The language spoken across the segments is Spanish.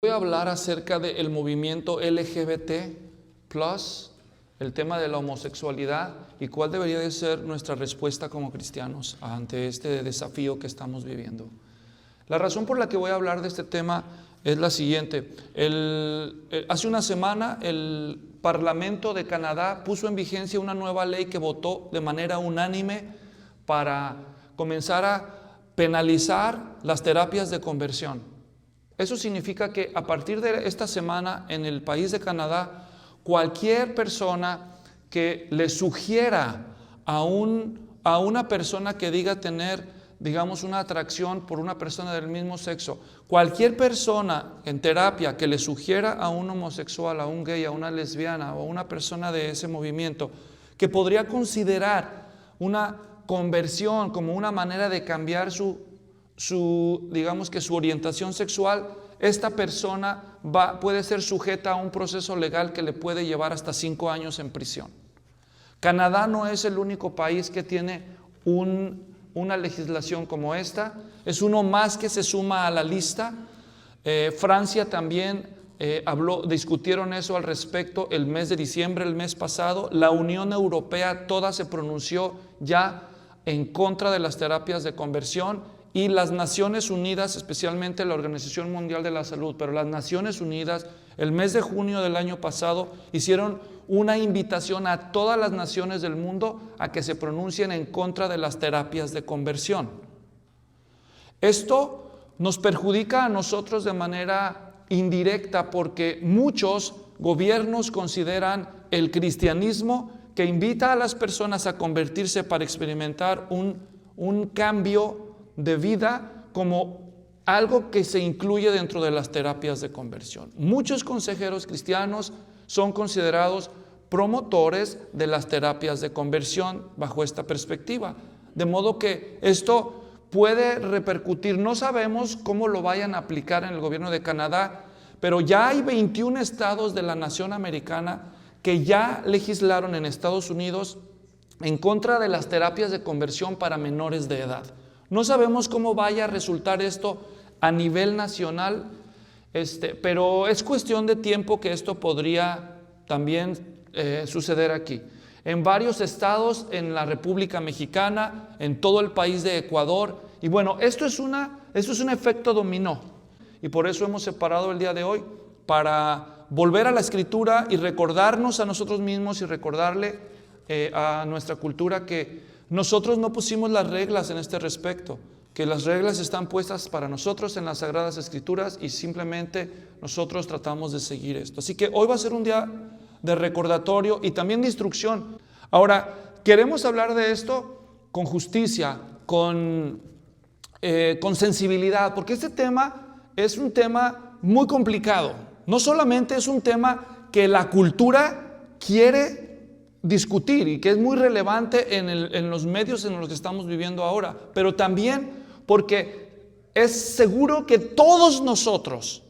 Voy a hablar acerca del movimiento LGBT+, el tema de la homosexualidad y cuál debería de ser nuestra respuesta como cristianos ante este desafío que estamos viviendo. La razón por la que voy a hablar de este tema es la siguiente. Hace una semana el Parlamento de Canadá puso en vigencia una nueva ley que votó de manera unánime para comenzar a penalizar las terapias de conversión. Eso significa que a partir de esta semana en el país de Canadá, cualquier persona que le sugiera a una persona que diga tener, digamos, una atracción por una persona del mismo sexo, cualquier persona en terapia que le sugiera a un homosexual, a un gay, a una lesbiana o a una persona de ese movimiento que podría considerar una conversión como una manera de cambiar digamos que su orientación sexual, esta persona puede ser sujeta a un proceso legal que le puede llevar hasta 5 años en prisión. Canadá no es el único país que tiene una legislación como esta, es uno más que se suma a la lista. Francia también discutieron eso al respecto el mes de diciembre, el mes pasado. La Unión Europea toda se pronunció ya en contra de las terapias de conversión. Y las Naciones Unidas, especialmente la Organización Mundial de la Salud, pero las Naciones Unidas, el mes de junio del año pasado, hicieron una invitación a todas las naciones del mundo a que se pronuncien en contra de las terapias de conversión. Esto nos perjudica a nosotros de manera indirecta porque muchos gobiernos consideran el cristianismo que invita a las personas a convertirse para experimentar un cambio de vida como algo que se incluye dentro de las terapias de conversión. Muchos consejeros cristianos son considerados promotores de las terapias de conversión bajo esta perspectiva. De modo que esto puede repercutir, no sabemos cómo lo vayan a aplicar en el gobierno de Canadá, pero ya hay 21 estados de la nación americana que ya legislaron en Estados Unidos en contra de las terapias de conversión para menores de edad. No sabemos cómo vaya a resultar esto a nivel nacional, pero es cuestión de tiempo que esto podría también suceder aquí. En varios estados, en la República Mexicana, en todo el país de Ecuador. Y bueno, esto es un efecto dominó. Y por eso hemos separado el día de hoy para volver a la Escritura y recordarnos a nosotros mismos y recordarle a nuestra cultura que nosotros no pusimos las reglas en este respecto, que las reglas están puestas para nosotros en las Sagradas Escrituras y simplemente nosotros tratamos de seguir esto. Así que hoy va a ser un día de recordatorio y también de instrucción. Ahora, queremos hablar de esto con justicia, con sensibilidad, porque este tema es un tema muy complicado. No solamente es un tema que la cultura quiere discutir y que es muy relevante en los medios en los que estamos viviendo ahora, pero también porque es seguro que todos nosotros,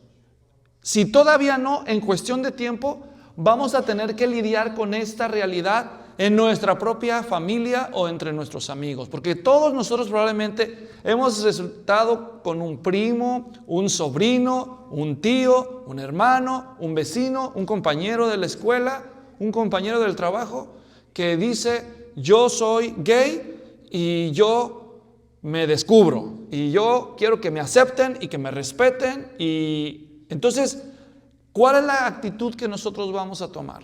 si todavía no, en cuestión de tiempo, vamos a tener que lidiar con esta realidad en nuestra propia familia o entre nuestros amigos, porque todos nosotros probablemente hemos resultado con un primo, un sobrino, un tío, un hermano, un vecino, un compañero de la escuela, un compañero del trabajo que dice: yo soy gay y yo me descubro y yo quiero que me acepten y que me respeten. Y entonces, ¿cuál es la actitud que nosotros vamos a tomar?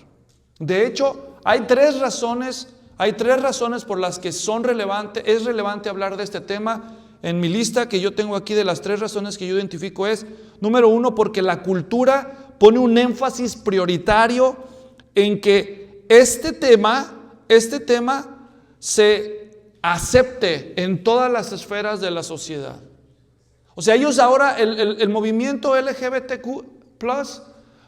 De hecho, hay tres razones por las que es relevante hablar de este tema. En mi lista que yo tengo aquí de las 3 razones que yo identifico es: número 1, porque la cultura pone un énfasis prioritario en que este tema se acepte en todas las esferas de la sociedad. O sea, ellos ahora, el movimiento LGBTQ+,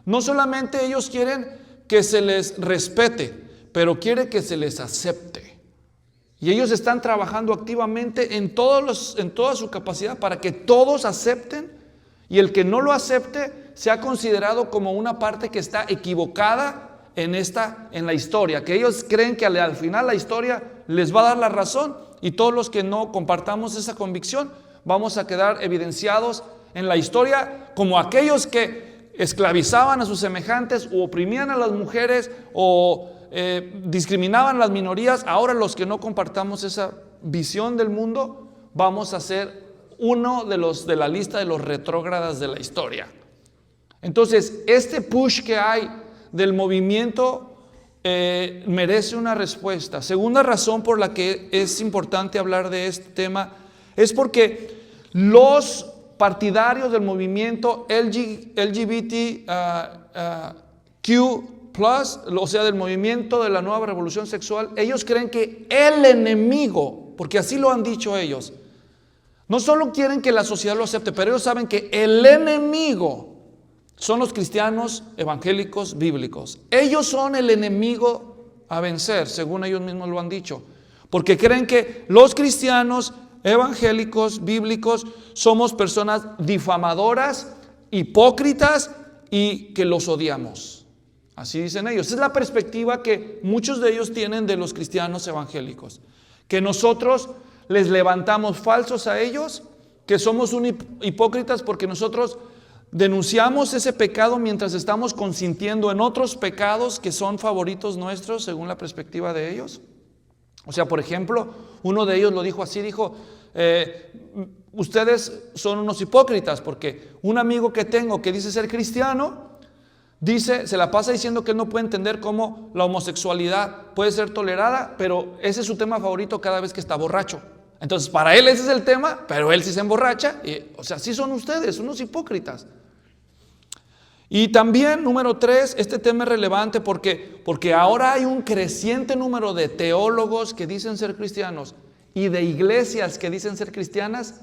no solamente ellos quieren que se les respete, pero quieren que se les acepte. Y ellos están trabajando activamente en toda su capacidad para que todos acepten, y el que no lo acepte sea considerado como una parte que está equivocada en la historia, que ellos creen que al final la historia les va a dar la razón, y todos los que no compartamos esa convicción vamos a quedar evidenciados en la historia como aquellos que esclavizaban a sus semejantes o oprimían a las mujeres o discriminaban a las minorías, ahora los que no compartamos esa visión del mundo vamos a ser uno de la lista de los retrógradas de la historia. Entonces, este push que hay del movimiento merece una respuesta. Segunda razón por la que es importante hablar de este tema es porque los partidarios del movimiento LGBTQ+, o sea, del movimiento de la nueva revolución sexual, ellos creen que el enemigo, porque así lo han dicho ellos, no solo quieren que la sociedad lo acepte, pero ellos saben que el enemigo son los cristianos evangélicos bíblicos. Ellos son el enemigo a vencer, según ellos mismos lo han dicho, porque creen que los cristianos evangélicos bíblicos somos personas difamadoras, hipócritas y que los odiamos. Así dicen ellos. Esa es la perspectiva que muchos de ellos tienen de los cristianos evangélicos, que nosotros les levantamos falsos a ellos, que somos hipócritas porque nosotros denunciamos ese pecado mientras estamos consintiendo en otros pecados que son favoritos nuestros según la perspectiva de ellos. O sea, por ejemplo, uno de ellos lo dijo así, dijo, ustedes son unos hipócritas porque un amigo que tengo que dice ser cristiano, se la pasa diciendo que él no puede entender cómo la homosexualidad puede ser tolerada, pero ese es su tema favorito cada vez que está borracho. Entonces, para él ese es el tema, pero él sí se emborracha. O sea, así son ustedes, unos hipócritas. Y también, número 3, este tema es relevante porque ahora hay un creciente número de teólogos que dicen ser cristianos y de iglesias que dicen ser cristianas,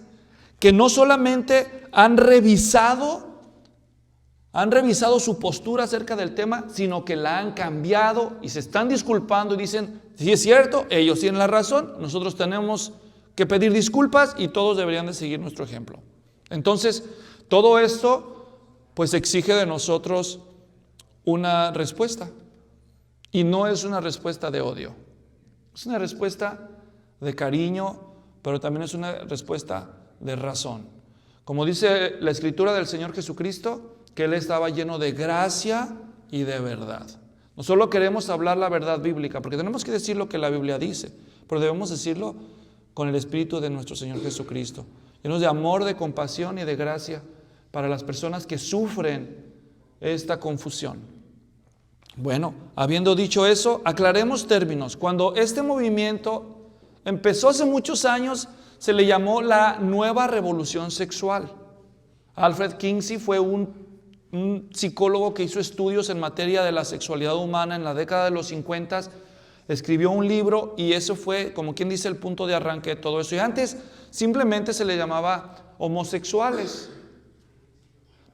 que no solamente han revisado su postura acerca del tema, sino que la han cambiado y se están disculpando y dicen, si es cierto, ellos tienen la razón, nosotros tenemos que pedir disculpas y todos deberían de seguir nuestro ejemplo. Entonces, todo esto pues exige de nosotros una respuesta, y no es una respuesta de odio, es una respuesta de cariño, pero también es una respuesta de razón. Como dice la Escritura del Señor Jesucristo, que Él estaba lleno de gracia y de verdad. No solo queremos hablar la verdad bíblica, porque tenemos que decir lo que la Biblia dice, pero debemos decirlo con el Espíritu de nuestro Señor Jesucristo, llenos de amor, de compasión y de gracia para las personas que sufren esta confusión. Bueno, habiendo dicho eso, aclaremos términos. Cuando este movimiento empezó hace muchos años, se le llamó la nueva revolución sexual. Alfred Kinsey fue un psicólogo que hizo estudios en materia de la sexualidad humana en la década de los 50. Escribió un libro y eso fue, como quien dice, el punto de arranque de todo eso. Y antes simplemente se le llamaba homosexuales.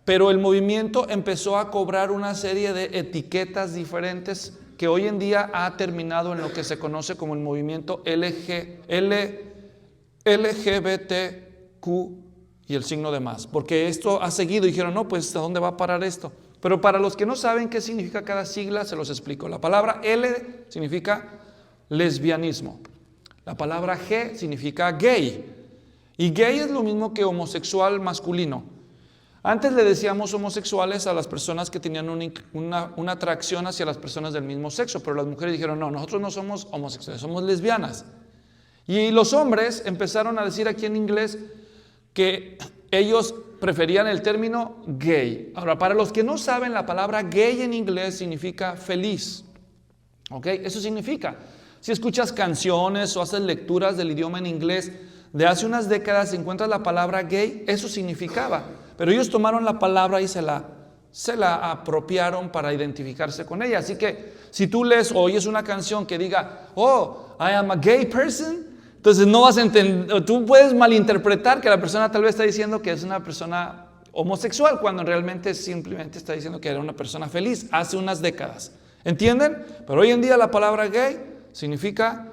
Pero el movimiento empezó a cobrar una serie de etiquetas diferentes que hoy en día ha terminado en lo que se conoce como el movimiento LGBTQ y el signo de más. Porque esto ha seguido y dijeron, no, pues ¿a dónde va a parar esto? Pero para los que no saben qué significa cada sigla, se los explico. La palabra L significa lesbianismo. La palabra G significa gay. Y gay es lo mismo que homosexual masculino. Antes le decíamos homosexuales a las personas que tenían una atracción hacia las personas del mismo sexo, pero las mujeres dijeron, no, nosotros no somos homosexuales, somos lesbianas. Y los hombres empezaron a decir aquí en inglés que ellos preferían el término gay. Ahora, para los que no saben, la palabra gay en inglés significa feliz. ¿Ok? Eso significa. Si escuchas canciones o haces lecturas del idioma en inglés de hace unas décadas, encuentras la palabra gay, eso significaba. Pero ellos tomaron la palabra y se la apropiaron para identificarse con ella. Así que si tú lees o oyes una canción que diga, oh, I am a gay person, entonces no vas a entender, tú puedes malinterpretar que la persona tal vez está diciendo que es una persona homosexual, cuando realmente simplemente está diciendo que era una persona feliz hace unas décadas. ¿Entienden? Pero hoy en día la palabra gay significa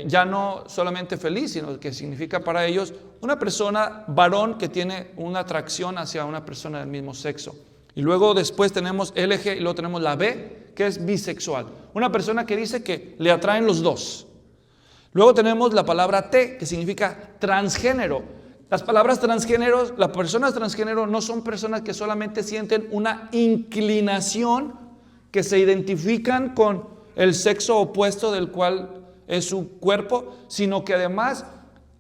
ya no solamente feliz, sino que significa para ellos una persona varón que tiene una atracción hacia una persona del mismo sexo. Y luego después tenemos LG y luego tenemos la B, que es bisexual. Una persona que dice que le atraen los dos. Luego tenemos la palabra T, que significa transgénero. Las palabras transgéneros, las personas transgénero no son personas que solamente sienten una inclinación, que se identifican con el sexo opuesto del cual es su cuerpo, sino que además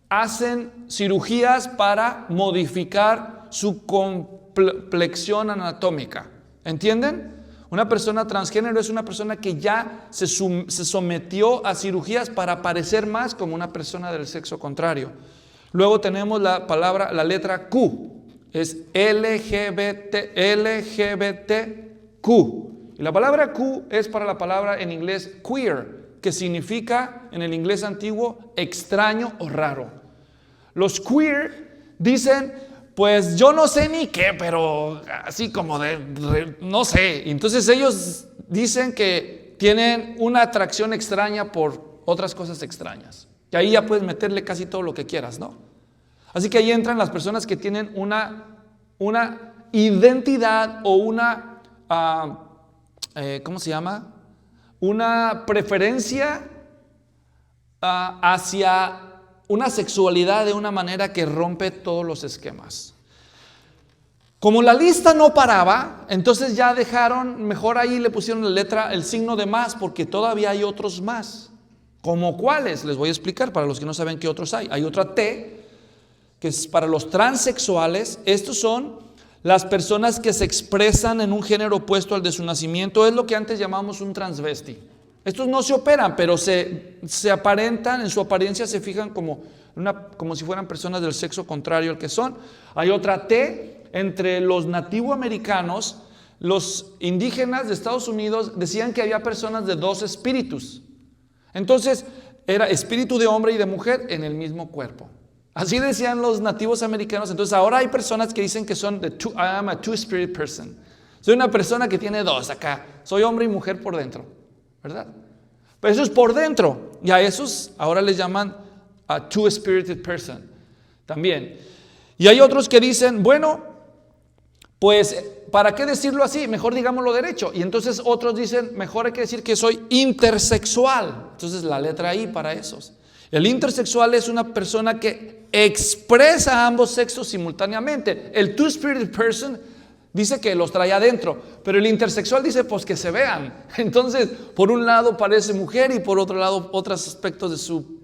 hacen cirugías para modificar su complexión anatómica. ¿Entienden? Una persona transgénero es una persona que ya se sometió a cirugías para parecer más como una persona del sexo contrario. Luego tenemos la letra Q, es LGBT, LGBTQ. Y la palabra Q es para la palabra en inglés queer, que significa en el inglés antiguo extraño o raro. Los queer dicen, pues yo no sé ni qué, pero así como no sé. Entonces ellos dicen que tienen una atracción extraña por otras cosas extrañas. Y ahí ya puedes meterle casi todo lo que quieras, ¿no? Así que ahí entran las personas que tienen una identidad o una, ¿cómo se llama? Una preferencia hacia una sexualidad de una manera que rompe todos los esquemas. Como la lista no paraba, entonces ya dejaron, mejor ahí le pusieron la letra, el signo de más, porque todavía hay otros más. ¿Como cuáles? Les voy a explicar para los que no saben qué otros hay. Hay otra T, que es para los transexuales. Estos son las personas que se expresan en un género opuesto al de su nacimiento. Es lo que antes llamamos un transvesti. Estos no se operan, pero se aparentan, en su apariencia se fijan como si fueran personas del sexo contrario al que son. Hay otra T, entre los nativoamericanos, los indígenas de Estados Unidos decían que había personas de dos espíritus. Entonces, era espíritu de hombre y de mujer en el mismo cuerpo. Así decían los nativos americanos. Entonces, ahora hay personas que dicen que son I am a two-spirit person. Soy una persona que tiene dos acá. Soy hombre y mujer por dentro, ¿verdad? Pero eso es por dentro. Y a esos ahora les llaman a two-spirited person también. Y hay otros que dicen, bueno, pues, ¿para qué decirlo así? Mejor digámoslo derecho. Y entonces otros dicen, mejor hay que decir que soy intersexual. Entonces la letra I para esos. El intersexual es una persona que expresa a ambos sexos simultáneamente. El two-spirited person dice que los trae adentro, pero el intersexual dice pues que se vean. Entonces, por un lado parece mujer y por otro lado otros aspectos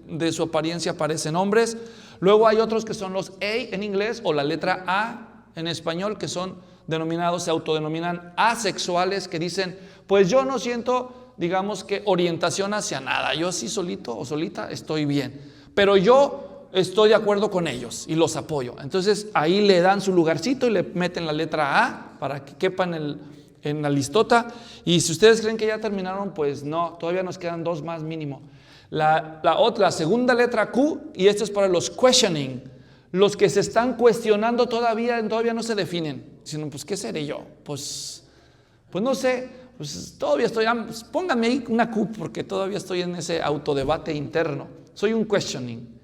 de su apariencia parecen hombres. Luego hay otros que son los A en inglés o la letra A en español, que son denominados, se autodenominan asexuales, que dicen, pues yo no siento, digamos que orientación hacia nada, yo sí solito o solita estoy bien, pero yo estoy de acuerdo con ellos y los apoyo. Entonces ahí le dan su lugarcito y le meten la letra A para que quepan en la listota. Y si ustedes creen que ya terminaron, pues no, todavía nos quedan dos más mínimo. La segunda letra Q, y esto es para los questioning. Los que se están cuestionando todavía no se definen, sino pues ¿qué seré yo? Pues no sé, pues todavía estoy, pues, pónganme ahí una Q porque todavía estoy en ese autodebate interno. Soy un questioning.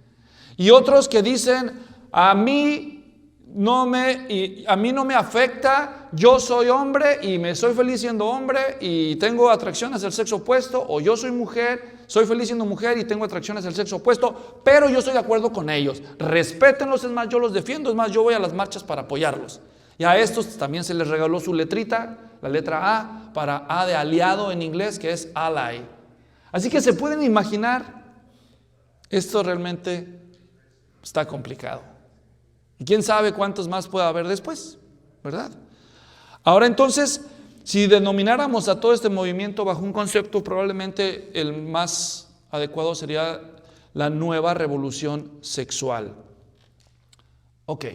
Y otros que dicen, a mí no me afecta, yo soy hombre y me soy feliz siendo hombre y tengo atracción hacia el sexo opuesto, o yo soy mujer, soy feliz siendo mujer y tengo atracción hacia el sexo opuesto, pero yo estoy de acuerdo con ellos. Respétenlos, es más, yo los defiendo, es más, yo voy a las marchas para apoyarlos. Y a estos también se les regaló su letrita, la letra A, para A de aliado en inglés, que es ally. Así que se pueden imaginar, esto realmente está complicado. Y quién sabe cuántos más pueda haber después, ¿verdad? Ahora entonces, si denomináramos a todo este movimiento bajo un concepto, probablemente el más adecuado sería la nueva revolución sexual. Ok.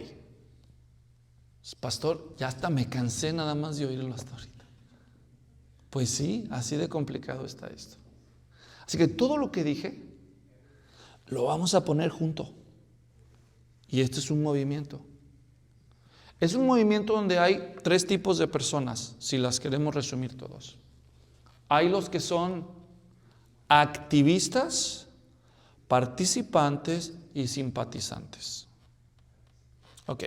Pastor, ya hasta me cansé nada más de oírlo hasta ahorita. Pues sí, así de complicado está esto. Así que todo lo que dije lo vamos a poner junto. Y este es un movimiento. Es un movimiento donde hay tres tipos de personas, si las queremos resumir todos. Hay los que son activistas, participantes y simpatizantes. Ok.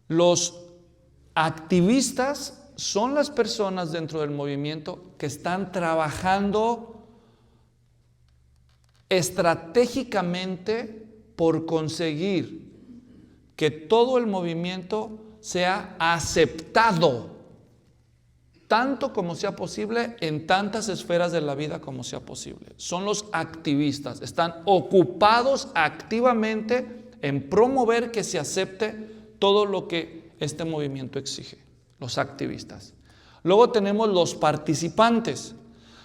Los activistas son las personas dentro del movimiento que están trabajando estratégicamente por conseguir que todo el movimiento sea aceptado, tanto como sea posible, en tantas esferas de la vida como sea posible. Son los activistas, están ocupados activamente en promover que se acepte todo lo que este movimiento exige, los activistas. Luego tenemos los participantes,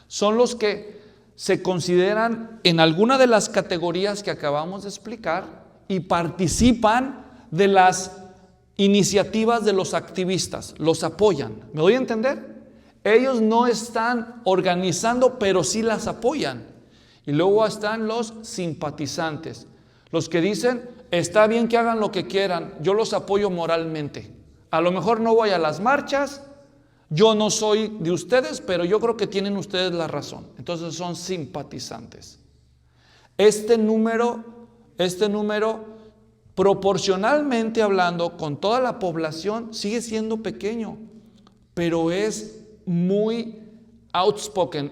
son los que se consideran en alguna de las categorías que acabamos de explicar y participan de las iniciativas de los activistas, los apoyan. ¿Me doy a entender? Ellos no están organizando, pero sí las apoyan. Y luego están los simpatizantes, los que dicen, está bien que hagan lo que quieran, yo los apoyo moralmente. A lo mejor no voy a las marchas, yo no soy de ustedes, pero yo creo que tienen ustedes la razón. Entonces son simpatizantes. Este número, proporcionalmente hablando, con toda la población, sigue siendo pequeño, pero es muy outspoken,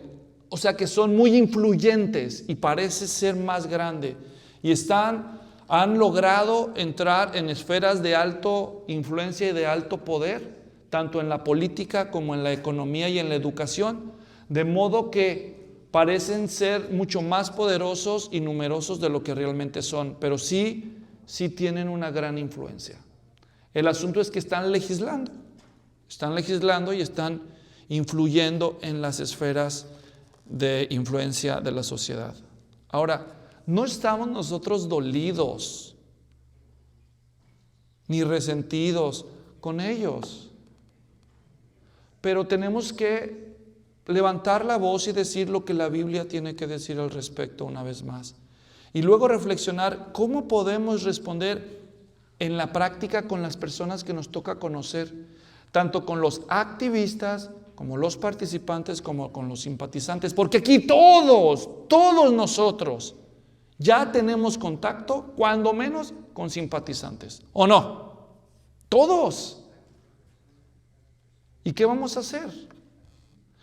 o sea que son muy influyentes y parece ser más grande. Y han logrado entrar en esferas de alta influencia y de alto poder, tanto en la política como en la economía y en la educación, de modo que parecen ser mucho más poderosos y numerosos de lo que realmente son, pero sí tienen una gran influencia. El asunto es que están legislando y están influyendo en las esferas de influencia de la sociedad. Ahora, no estamos nosotros dolidos ni resentidos con ellos, pero tenemos que levantar la voz y decir lo que la Biblia tiene que decir al respecto una vez más. Y luego reflexionar cómo podemos responder en la práctica con las personas que nos toca conocer, tanto con los activistas, como los participantes, como con los simpatizantes, porque aquí todos nosotros ya tenemos contacto, cuando menos, con simpatizantes, ¿o no? Todos. ¿Y qué vamos a hacer?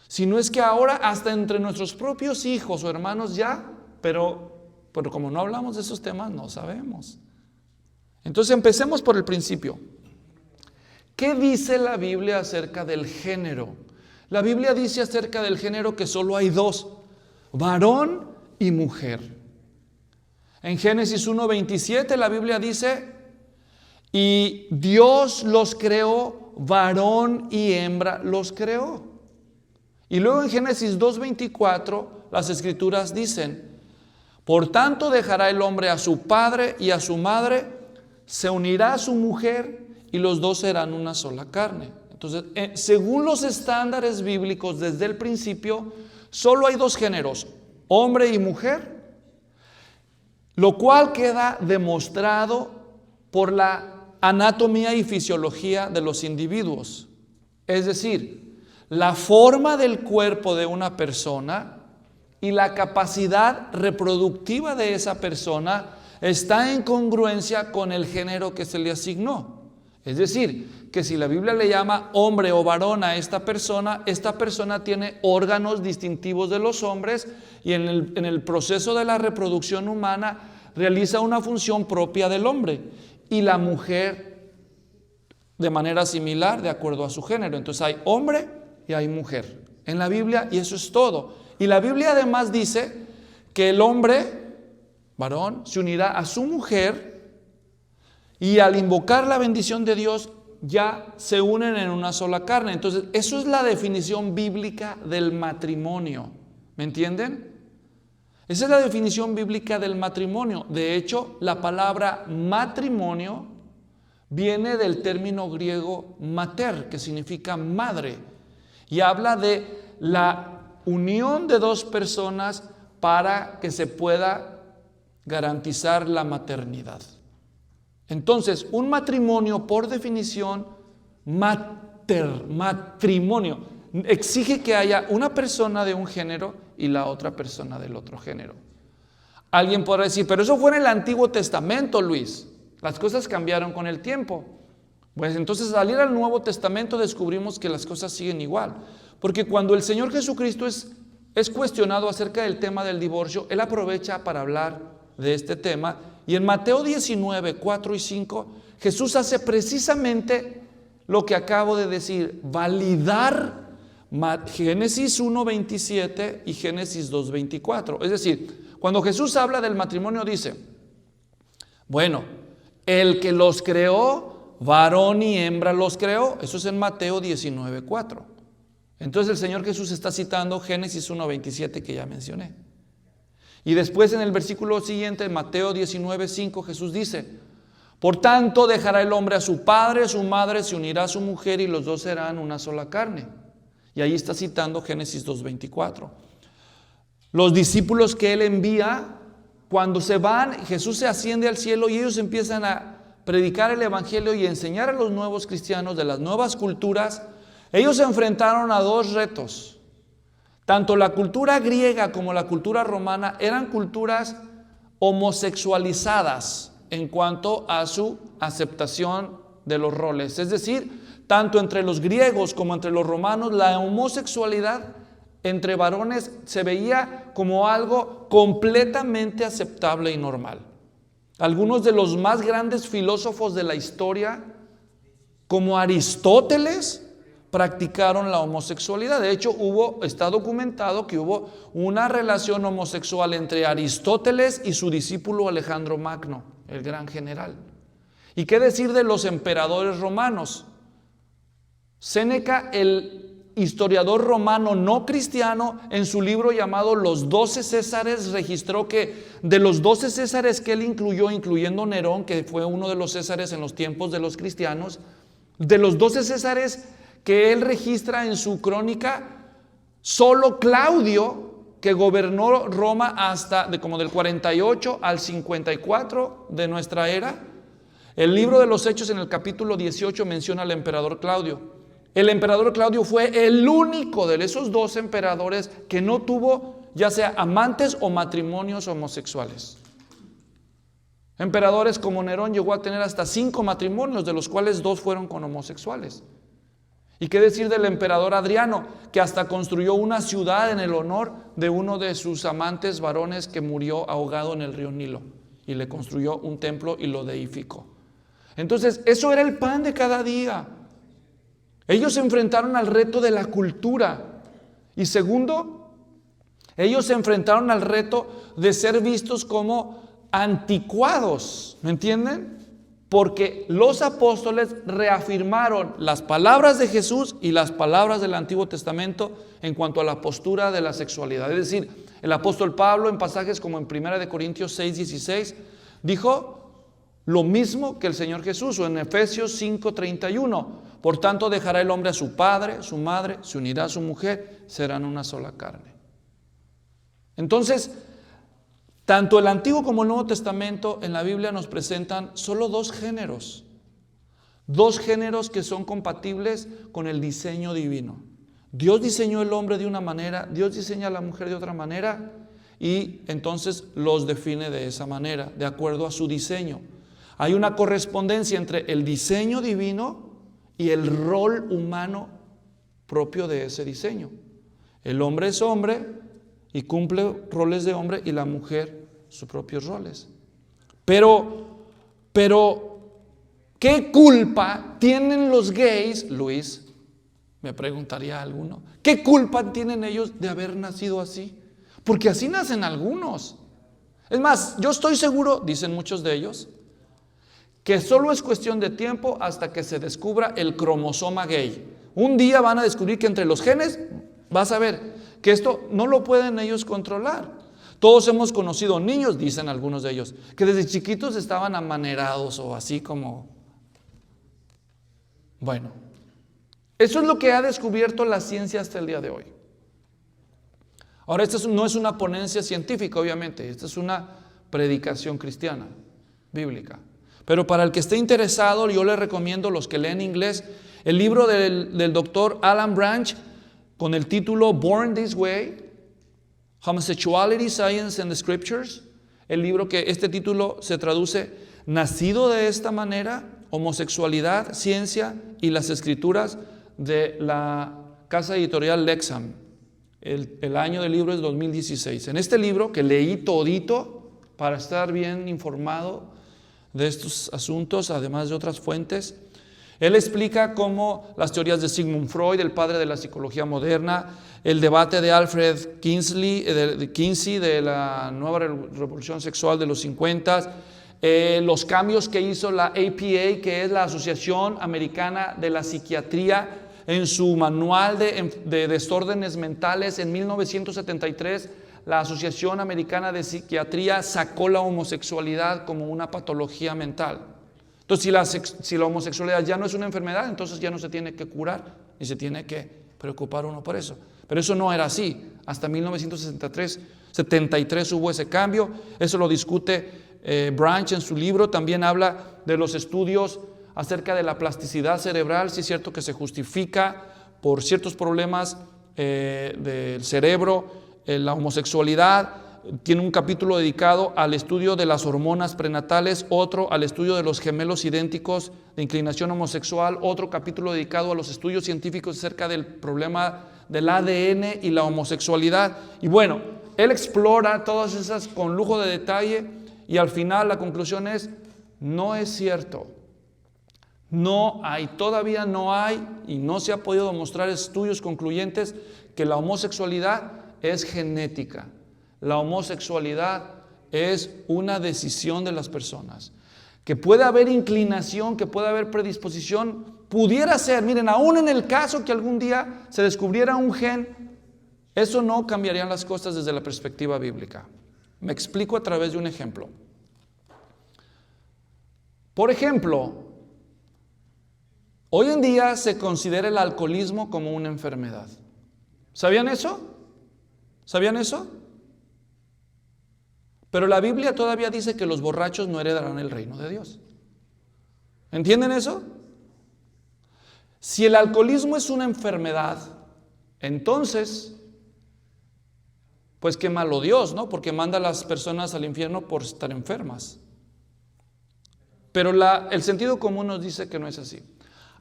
Si no es que ahora hasta entre nuestros propios hijos o hermanos ya, pero como no hablamos de esos temas, no sabemos. Entonces empecemos por el principio. ¿Qué dice la Biblia acerca del género? La Biblia dice acerca del género que solo hay dos, varón y mujer. En Génesis 1:27 la Biblia dice, y Dios los creó, varón y hembra los creó. Y luego en Génesis 2:24 las escrituras dicen, por tanto dejará el hombre a su padre y a su madre, se unirá a su mujer y los dos serán una sola carne. Entonces, según los estándares bíblicos desde el principio, solo hay dos géneros, hombre y mujer, lo cual queda demostrado por la anatomía y fisiología de los individuos. Es decir, la forma del cuerpo de una persona y la capacidad reproductiva de esa persona está en congruencia con el género que se le asignó. Es decir, que si la Biblia le llama hombre o varón a esta persona tiene órganos distintivos de los hombres y en el proceso de la reproducción humana realiza una función propia del hombre y la mujer de manera similar de acuerdo a su género. Entonces hay hombre y hay mujer en la Biblia y eso es todo. Y la Biblia además dice que el hombre, varón, se unirá a su mujer y al invocar la bendición de Dios ya se unen en una sola carne. Entonces, eso es la definición bíblica del matrimonio. ¿Me entienden? Esa es la definición bíblica del matrimonio. De hecho, la palabra matrimonio viene del término griego mater, que significa madre, y habla de la unión de dos personas para que se pueda garantizar la maternidad. Entonces, un matrimonio, por definición, matrimonio, exige que haya una persona de un género y la otra persona del otro género. Alguien podrá decir, pero eso fue en el Antiguo Testamento, Luis. Las cosas cambiaron con el tiempo. Pues entonces, al ir al Nuevo Testamento descubrimos que las cosas siguen igual. Porque cuando el Señor Jesucristo es cuestionado acerca del tema del divorcio, Él aprovecha para hablar de este tema Y en Mateo 19, 4 y 5, Jesús hace precisamente lo que acabo de decir, validar Génesis 1, 27 y Génesis 2, 24. Es decir, cuando Jesús habla del matrimonio dice, bueno, el que los creó, varón y hembra los creó. Eso es en Mateo 19, 4. Entonces el Señor Jesús está citando Génesis 1, 27 que ya mencioné. Y después en el versículo siguiente, Mateo 19, 5, Jesús dice, por tanto dejará el hombre a su padre, a su madre, se unirá a su mujer y los dos serán una sola carne. Y ahí está citando Génesis 2, 24. Los discípulos que Él envía, cuando se van, Jesús se asciende al cielo y ellos empiezan a predicar el evangelio y enseñar a los nuevos cristianos de las nuevas culturas. Ellos se enfrentaron a dos retos. Tanto la cultura griega como la cultura romana eran culturas homosexualizadas en cuanto a su aceptación de los roles. Es decir, tanto entre los griegos como entre los romanos, la homosexualidad entre varones se veía como algo completamente aceptable y normal. Algunos de los más grandes filósofos de la historia, como Aristóteles, practicaron la homosexualidad. De hecho, está documentado que hubo una relación homosexual entre Aristóteles y su discípulo Alejandro Magno, el gran general. ¿Y qué decir de los emperadores romanos? Séneca, el historiador romano no cristiano, en su libro llamado Los 12 Césares, registró que de los 12 Césares que él incluyó, incluyendo Nerón, que fue uno de los Césares en los tiempos de los cristianos, de los 12 Césares que él registra en su crónica, solo Claudio, que gobernó Roma como del 48 al 54 de nuestra era, el libro de los Hechos en el capítulo 18 menciona al emperador Claudio. El emperador Claudio fue el único de esos 12 emperadores que no tuvo ya sea amantes o matrimonios homosexuales. Emperadores como Nerón llegó a tener hasta 5 matrimonios, de los cuales 2 fueron con homosexuales. ¿Y qué decir del emperador Adriano, que hasta construyó una ciudad en el honor de uno de sus amantes varones que murió ahogado en el río Nilo? Y le construyó un templo y lo deificó. Entonces, eso era el pan de cada día. Ellos se enfrentaron al reto de la cultura. Y segundo, ellos se enfrentaron al reto de ser vistos como anticuados. ¿Me entienden? Porque los apóstoles reafirmaron las palabras de Jesús y las palabras del Antiguo Testamento en cuanto a la postura de la sexualidad. Es decir, el apóstol Pablo en pasajes como en 1 Corintios 6, 16 dijo lo mismo que el Señor Jesús, o en Efesios 5, 31. Por tanto dejará el hombre a su padre, su madre, se unirá a su mujer, serán una sola carne. Entonces, tanto el Antiguo como el Nuevo Testamento en la Biblia nos presentan solo 2 géneros. 2 géneros que son compatibles con el diseño divino. Dios diseñó el hombre de una manera, Dios diseña a la mujer de otra manera, y entonces los define de esa manera, de acuerdo a su diseño. Hay una correspondencia entre el diseño divino y el rol humano propio de ese diseño. El hombre es hombre y cumple roles de hombre, y la mujer sus propios roles. Pero, ¿qué culpa tienen los gays, Luis? Me preguntaría alguno. ¿Qué culpa tienen ellos de haber nacido así? Porque así nacen algunos. Es más, yo estoy seguro, dicen muchos de ellos, que solo es cuestión de tiempo hasta que se descubra el cromosoma gay. Un día van a descubrir que entre los genes, vas a ver que esto no lo pueden ellos controlar. Todos hemos conocido niños, dicen algunos de ellos, que desde chiquitos estaban amanerados o así como... Bueno, eso es lo que ha descubierto la ciencia hasta el día de hoy. Ahora, esta no es una ponencia científica, obviamente, esta es una predicación cristiana, bíblica. Pero para el que esté interesado, yo le recomiendo, los que leen inglés, el libro del doctor Alan Branch con el título Born This Way, Homosexuality, Science and the Scriptures. El libro que este título se traduce Nacido de esta manera, homosexualidad, ciencia y las escrituras, de la casa editorial Lexham. El año del libro es 2016. En este libro, que leí todito, para estar bien informado de estos asuntos, además de otras fuentes. Él explica cómo las teorías de Sigmund Freud, el padre de la psicología moderna, el debate de Alfred Kinsey de la nueva revolución sexual de los 50, los cambios que hizo la APA, que es la Asociación Americana de la Psiquiatría, en su manual de desórdenes mentales en 1973, la Asociación Americana de Psiquiatría sacó la homosexualidad como una patología mental. Entonces, si la homosexualidad ya no es una enfermedad, entonces ya no se tiene que curar y se tiene que preocupar uno por eso. Pero eso no era así. Hasta 1973 hubo ese cambio. Eso lo discute Branch en su libro. También habla de los estudios acerca de la plasticidad cerebral. Sí es cierto que se justifica por ciertos problemas del cerebro, la homosexualidad. Tiene un capítulo dedicado al estudio de las hormonas prenatales, otro al estudio de los gemelos idénticos de inclinación homosexual, otro capítulo dedicado a los estudios científicos acerca del problema del ADN y la homosexualidad. Y bueno, él explora todas esas con lujo de detalle y al final la conclusión es: no es cierto. Todavía no hay y no se ha podido demostrar estudios concluyentes que la homosexualidad es genética. La homosexualidad es una decisión de las personas. Que puede haber inclinación, que puede haber predisposición, pudiera ser, miren, aún en el caso que algún día se descubriera un gen, eso no cambiaría las cosas desde la perspectiva bíblica. Me explico a través de un ejemplo. Por ejemplo, hoy en día se considera el alcoholismo como una enfermedad. ¿Sabían eso? ¿Sabían eso? Pero la Biblia todavía dice que los borrachos no heredarán el reino de Dios. ¿Entienden eso? Si el alcoholismo es una enfermedad, entonces, pues qué malo Dios, ¿no? Porque manda a las personas al infierno por estar enfermas. Pero el sentido común nos dice que no es así.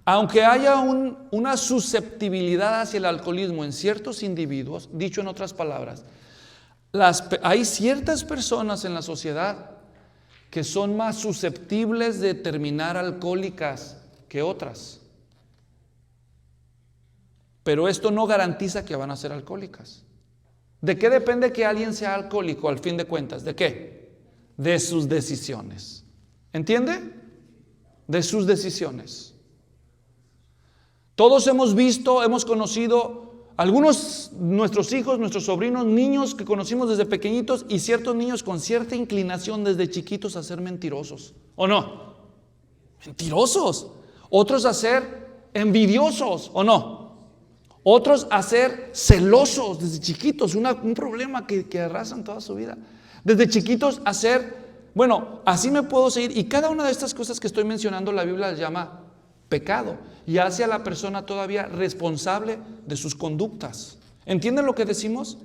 Aunque haya una susceptibilidad hacia el alcoholismo en ciertos individuos, dicho en otras palabras, hay ciertas personas en la sociedad que son más susceptibles de terminar alcohólicas que otras. Pero esto no garantiza que van a ser alcohólicas. ¿De qué depende que alguien sea alcohólico al fin de cuentas? ¿De qué? De sus decisiones. ¿Entiende? De sus decisiones. Todos hemos visto, hemos conocido algunos, nuestros hijos, nuestros sobrinos, niños que conocimos desde pequeñitos y ciertos niños con cierta inclinación desde chiquitos a ser mentirosos. ¿O no? Mentirosos. Otros a ser envidiosos. ¿O no? Otros a ser celosos desde chiquitos. Un problema que arrasan toda su vida. Desde chiquitos a ser, bueno, así me puedo seguir. Y cada una de estas cosas que estoy mencionando la Biblia las llama pecado y hace a la persona todavía responsable de sus conductas. ¿Entienden lo que decimos?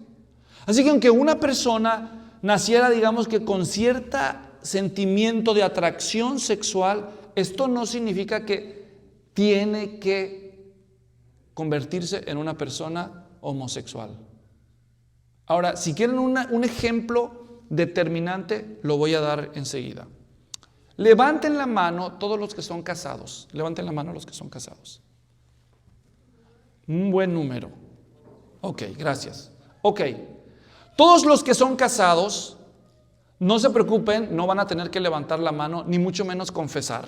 Así que aunque una persona naciera, digamos que con cierto sentimiento de atracción sexual, esto no significa que tiene que convertirse en una persona homosexual. Ahora, si quieren un ejemplo determinante, lo voy a dar enseguida. Levanten la mano todos los que son casados. Levanten la mano los que son casados. Un buen número. Ok, gracias. Ok, todos los que son casados, no se preocupen, no van a tener que levantar la mano, ni mucho menos confesar.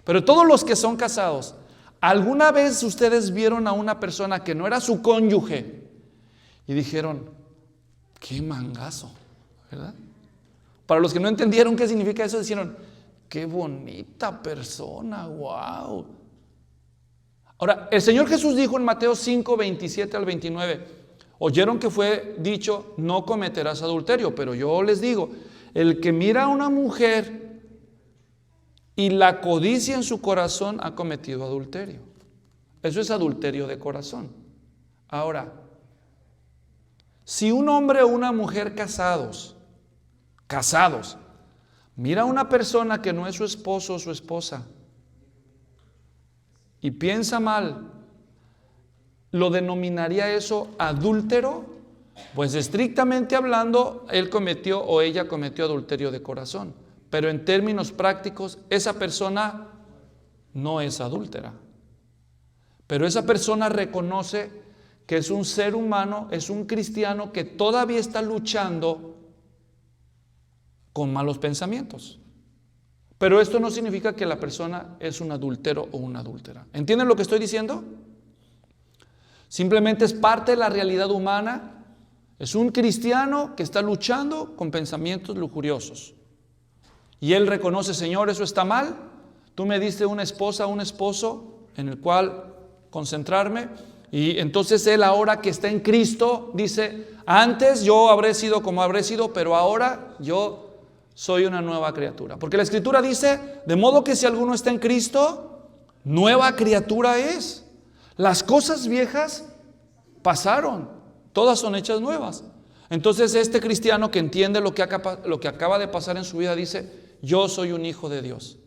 Pero todos los que son casados, ¿alguna vez ustedes vieron a una persona que no era su cónyuge y dijeron, qué mangazo, ¿verdad? Para los que no entendieron qué significa eso, dijeron, qué bonita persona, wow. Ahora, el Señor Jesús dijo en Mateo 5, 27 al 29, oyeron que fue dicho, no cometerás adulterio, pero yo les digo, el que mira a una mujer y la codicia en su corazón ha cometido adulterio. Eso es adulterio de corazón. Ahora, si un hombre o una mujer casados, mira a una persona que no es su esposo o su esposa y piensa mal, ¿lo denominaría eso adúltero? Pues estrictamente hablando, él cometió o ella cometió adulterio de corazón. Pero en términos prácticos, esa persona no es adúltera. Pero esa persona reconoce que es un ser humano, es un cristiano que todavía está luchando con malos pensamientos. Pero esto no significa que la persona es un adúltero o una adúltera. ¿Entienden lo que estoy diciendo? Simplemente es parte de la realidad humana. Es un cristiano que está luchando con pensamientos lujuriosos. Y él reconoce, Señor, eso está mal. Tú me diste una esposa, un esposo en el cual concentrarme. Y entonces él, ahora que está en Cristo, dice, antes yo habré sido como habré sido, pero ahora yo soy una nueva criatura. Porque la Escritura dice, de modo que si alguno está en Cristo, nueva criatura es. Las cosas viejas pasaron, todas son hechas nuevas. Entonces este cristiano que entiende lo que acaba de pasar en su vida dice, yo soy un hijo de Dios.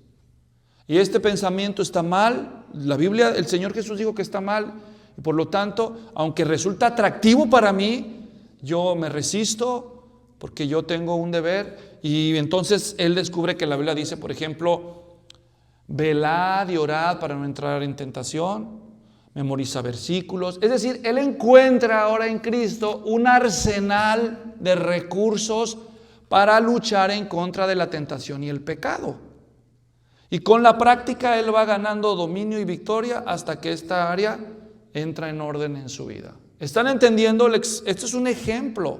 Y este pensamiento está mal. La Biblia, el Señor Jesús dijo que está mal. Y por lo tanto, aunque resulta atractivo para mí, yo me resisto porque yo tengo un deber. Y entonces él descubre que la Biblia dice, por ejemplo, velad y orad para no entrar en tentación. Memoriza versículos. Es decir, él encuentra ahora en Cristo un arsenal de recursos para luchar en contra de la tentación y el pecado. Y con la práctica él va ganando dominio y victoria hasta que esta área entra en orden en su vida. ¿Están entendiendo? Esto es un ejemplo.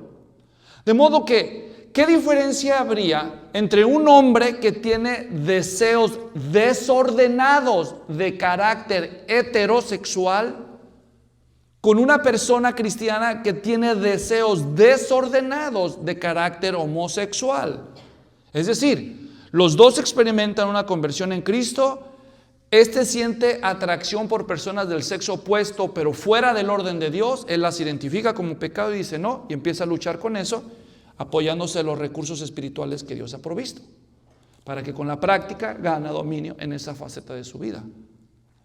De modo que, ¿qué diferencia habría entre un hombre que tiene deseos desordenados de carácter heterosexual con una persona cristiana que tiene deseos desordenados de carácter homosexual? Es decir, los dos experimentan una conversión en Cristo. Este siente atracción por personas del sexo opuesto, pero fuera del orden de Dios. Él las identifica como pecado y dice no, y empieza a luchar con eso, apoyándose en los recursos espirituales que Dios ha provisto, para que con la práctica gane dominio en esa faceta de su vida.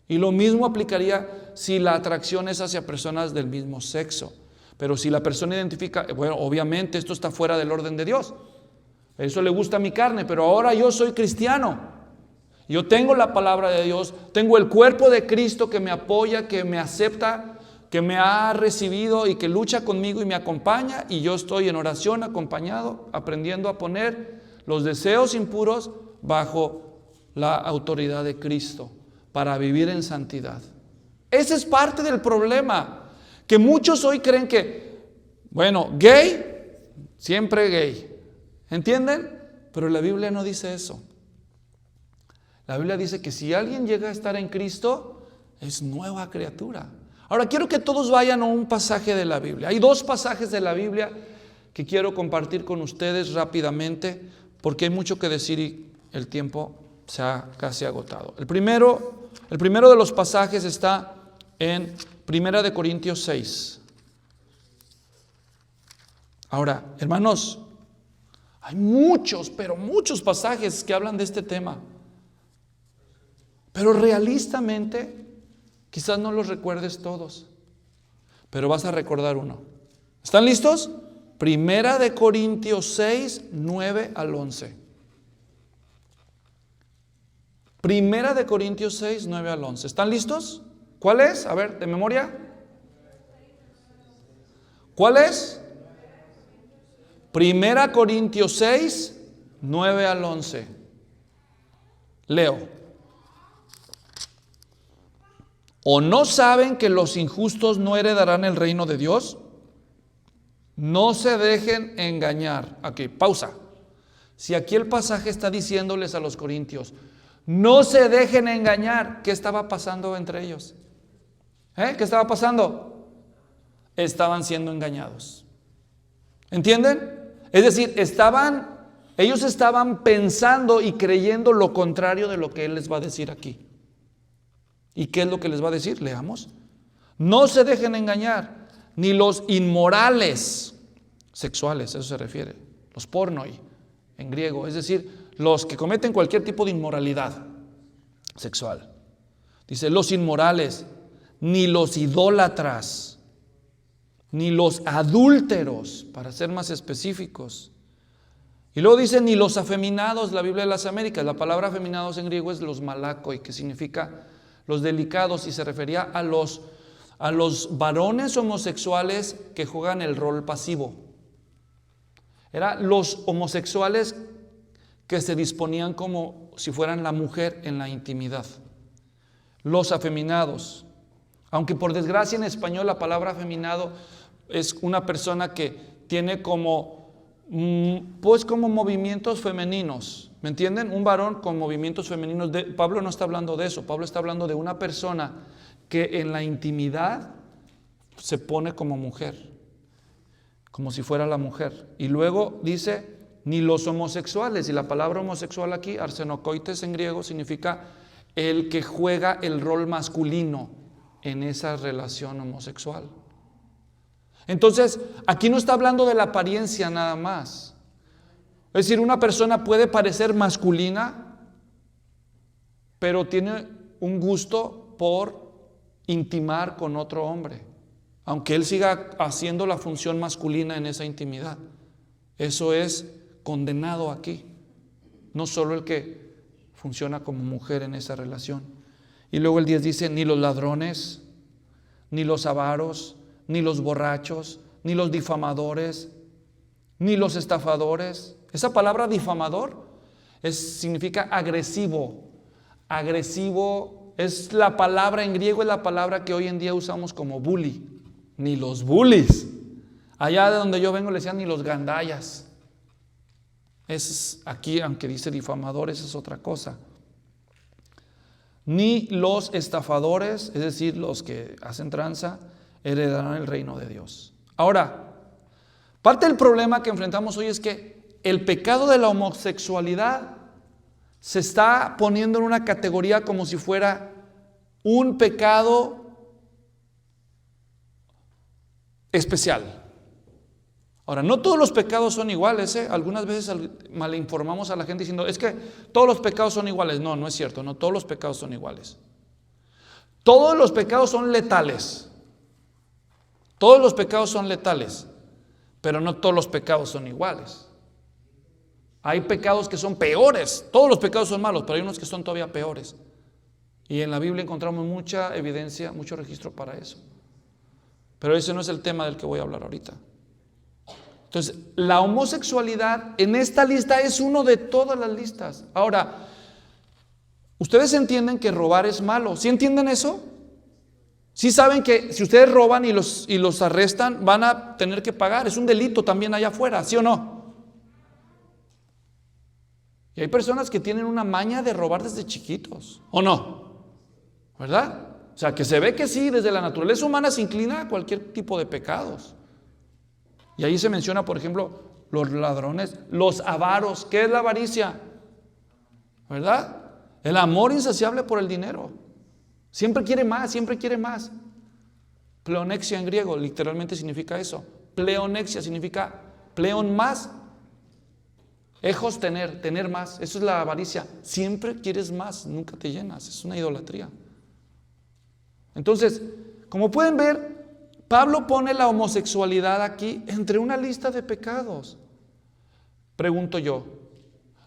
Y lo mismo aplicaría si la atracción es hacia personas del mismo sexo. Pero si la persona identifica, bueno, obviamente esto está fuera del orden de Dios. Eso le gusta a mi carne, pero ahora yo soy cristiano. Yo tengo la palabra de Dios, tengo el cuerpo de Cristo que me apoya, que me acepta, que me ha recibido y que lucha conmigo y me acompaña, y yo estoy en oración acompañado, aprendiendo a poner los deseos impuros bajo la autoridad de Cristo para vivir en santidad. Ese es parte del problema, que muchos hoy creen que, bueno, gay, siempre gay. ¿Entienden? Pero la Biblia no dice eso. La Biblia dice que si alguien llega a estar en Cristo, es nueva criatura. Ahora quiero que todos vayan a un pasaje de la Biblia. Hay dos pasajes de la Biblia que quiero compartir con ustedes rápidamente, porque hay mucho que decir y el tiempo se ha casi agotado. El primero de los pasajes está en 1 Corintios 6. Ahora, hermanos, hay muchos, pero muchos pasajes que hablan de este tema. Pero realistamente, quizás no los recuerdes todos, pero vas a recordar uno. ¿Están listos? 1 Corintios 6, 9 al 11. 1 Corintios 6, 9 al 11. ¿Están listos? ¿Cuál es? A ver, de memoria. ¿Cuál es? 1 Corintios 6, 9 al 11. Leo. ¿O no saben que los injustos no heredarán el reino de Dios? No se dejen engañar. Aquí, pausa. Si aquí el pasaje está diciéndoles a los corintios, no se dejen engañar, ¿qué estaba pasando entre ellos? ¿Qué estaba pasando? Estaban siendo engañados. ¿Entienden? Es decir, ellos estaban pensando y creyendo lo contrario de lo que Él les va a decir aquí. ¿Y qué es lo que les va a decir? Leamos. No se dejen engañar, ni los inmorales sexuales, eso se refiere, los pornoi en griego, es decir, los que cometen cualquier tipo de inmoralidad sexual. Dice, los inmorales, ni los idólatras, ni los adúlteros, para ser más específicos. Y luego dice, ni los afeminados, la Biblia de las Américas. La palabra afeminados en griego es los malakoi, que significa los delicados, y se refería a los varones homosexuales que juegan el rol pasivo. Eran los homosexuales que se disponían como si fueran la mujer en la intimidad. Los afeminados. Aunque por desgracia en español la palabra afeminado es una persona que tiene como movimientos femeninos. ¿Me entienden? Un varón con movimientos femeninos. Pablo no está hablando de eso. Pablo está hablando de una persona que en la intimidad se pone como mujer, como si fuera la mujer. Y luego dice, ni los homosexuales. Y la palabra homosexual aquí, arsenokoites en griego, significa el que juega el rol masculino en esa relación homosexual. Entonces, aquí no está hablando de la apariencia nada más. Es decir, una persona puede parecer masculina, pero tiene un gusto por intimar con otro hombre, aunque él siga haciendo la función masculina en esa intimidad. Eso es condenado aquí. No solo el que funciona como mujer en esa relación. Y luego el 10 dice, ni los ladrones, ni los avaros, ni los borrachos, ni los difamadores, ni los estafadores. Esa palabra difamador significa agresivo. Agresivo es la palabra en griego, es la palabra que hoy en día usamos como bully. Ni los bullies. Allá de donde yo vengo le decían ni los gandayas. Es aquí, aunque dice difamadores, es otra cosa. Ni los estafadores, es decir, los que hacen tranza, heredarán el reino de Dios. Ahora, parte del problema que enfrentamos hoy es que el pecado de la homosexualidad se está poniendo en una categoría como si fuera un pecado especial. Ahora, no todos los pecados son iguales, ¿eh? Algunas veces malinformamos a la gente diciendo, es que todos los pecados son iguales. No, no es cierto, no todos los pecados son iguales. Todos los pecados son letales. Todos los pecados son letales, pero no todos los pecados son iguales. Hay pecados que son peores. Todos los pecados son malos, pero hay unos que son todavía peores. Y en la Biblia encontramos mucha evidencia, mucho registro para eso. Pero ese no es el tema del que voy a hablar ahorita. Entonces, la homosexualidad en esta lista es uno de todas las listas. Ahora, ustedes entienden que robar es malo. ¿Sí entienden eso? ¿Sí saben que si ustedes roban y los arrestan, van a tener que pagar? Es un delito también allá afuera, ¿sí o no? Y hay personas que tienen una maña de robar desde chiquitos, ¿o no? ¿Verdad? O sea, que se ve que sí, desde la naturaleza humana se inclina a cualquier tipo de pecados. Y ahí se menciona, por ejemplo, los ladrones, los avaros. ¿Qué es la avaricia? ¿Verdad? El amor insaciable por el dinero. Siempre quiere más, siempre quiere más. Pleonexia en griego literalmente significa eso. Pleonexia significa pleon más. Ejos tener más. Eso es la avaricia. Siempre quieres más, nunca te llenas. Es una idolatría. Entonces, como pueden ver, Pablo pone la homosexualidad aquí entre una lista de pecados. Pregunto yo,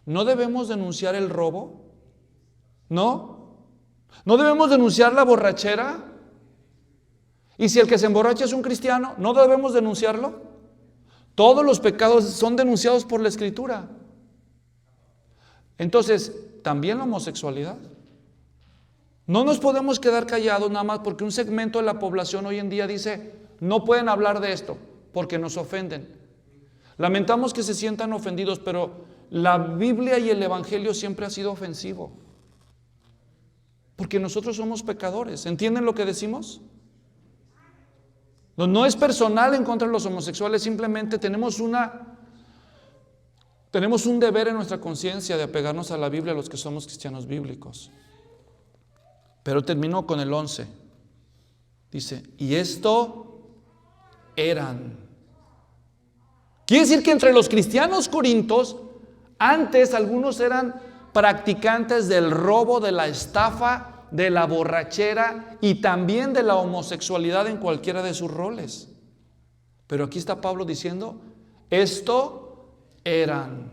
¿no debemos denunciar el robo? ¿No? ¿No debemos denunciar la borrachera? Y si el que se emborracha es un cristiano, ¿no debemos denunciarlo? Todos los pecados son denunciados por la Escritura. Entonces, ¿también la homosexualidad? No nos podemos quedar callados nada más porque un segmento de la población hoy en día dice, no pueden hablar de esto porque nos ofenden. Lamentamos que se sientan ofendidos, pero la Biblia y el Evangelio siempre ha sido ofensivo. Porque nosotros somos pecadores. ¿Entienden lo que decimos? No es personal en contra de los homosexuales, simplemente tenemos un deber en nuestra conciencia de apegarnos a la Biblia, los que somos cristianos bíblicos. Pero terminó con el 11. Dice, y esto eran. Quiere decir que entre los cristianos corintios, antes algunos eran practicantes del robo, de la estafa, de la borrachera y también de la homosexualidad en cualquiera de sus roles. Pero aquí está Pablo diciendo, esto eran.